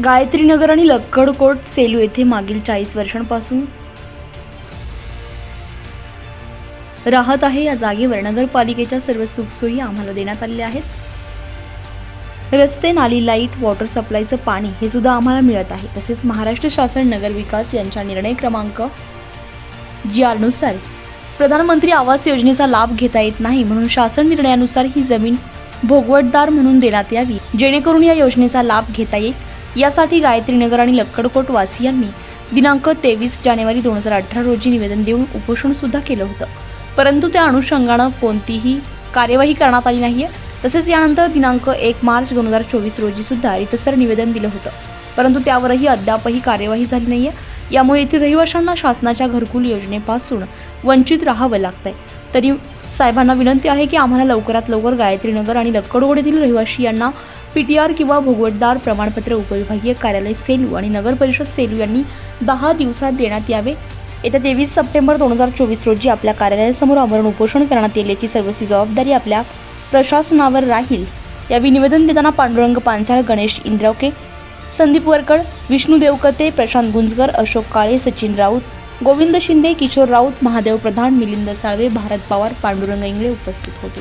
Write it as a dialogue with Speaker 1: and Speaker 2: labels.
Speaker 1: गायत्रीनगर आणि लक्कडकोट सेलू येथे मागील 40 वर्षांपासून राहत आहे। या जागेवर नगरपालिकेच्या सर्व सुखसोयी आम्हाला देण्यात आलेल्या आहेत। रस्ते, नाली, लाईट, वॉटर सप्लायचं पाणी हे सुद्धा आम्हाला मिळत आहे। तसेच महाराष्ट्र शासन नगर विकास यांच्या निर्णय क्रमांक GR नुसार प्रधानमंत्री आवास योजनेचा लाभ घेता येत नाही, म्हणून शासन निर्णयानुसार ही जमीन भोगवटदार म्हणून देण्यात यावी, जेणेकरून या योजनेचा लाभ घेता येईल। यासाठी गायत्रीनगर आणि लक्कडकोट वासियांनी दिनांक 23 जानेवारी 2018 रोजी निवेदन देऊन उपोषण सुद्धा केलं होतं, परंतु त्या अनुषंगानं कोणतीही कार्यवाही करण्यात आली नाहीये। तसेच यानंतर दिनांक 1 मार्च 2024 रोजी सुद्धा रितसर निवेदन दिलं होतं, परंतु त्यावरही अद्यापही कार्यवाही झाली नाहीये। यामुळे येथील रहिवाशांना शासनाच्या घरकुल योजनेपासून वंचित राहावं लागतंय। तरी साहेबांना विनंती आहे की आम्हाला लवकरात लवकर गायत्रीनगर आणि लक्कडकोट येथील रहिवाशी यांना PTR किंवा भोगवटदार प्रमाणपत्र उपविभागीय कार्यालय सेलू आणि नगर परिषद सेलू यांनी 10 दिवसात देण्यात यावे। येत्या 23 सप्टेंबर 2024 रोजी आपल्या कार्यालयासमोर आमरण उपोषण करण्यात येईल, याची सर्वस्वी जबाबदारी आपल्या प्रशासनावर राहील। यावेळी निवेदन देताना पांडुरंग पानसाळ, गणेश इंद्रवके, संदीप वरकड, विष्णू देवकते, प्रशांत गुंजकर, अशोक काळे, सचिन राऊत, गोविंद शिंदे, किशोर राऊत, महादेव प्रधान, मिलिंद साळवे, भारत पवार, पांडुरंग इंगळे उपस्थित होते।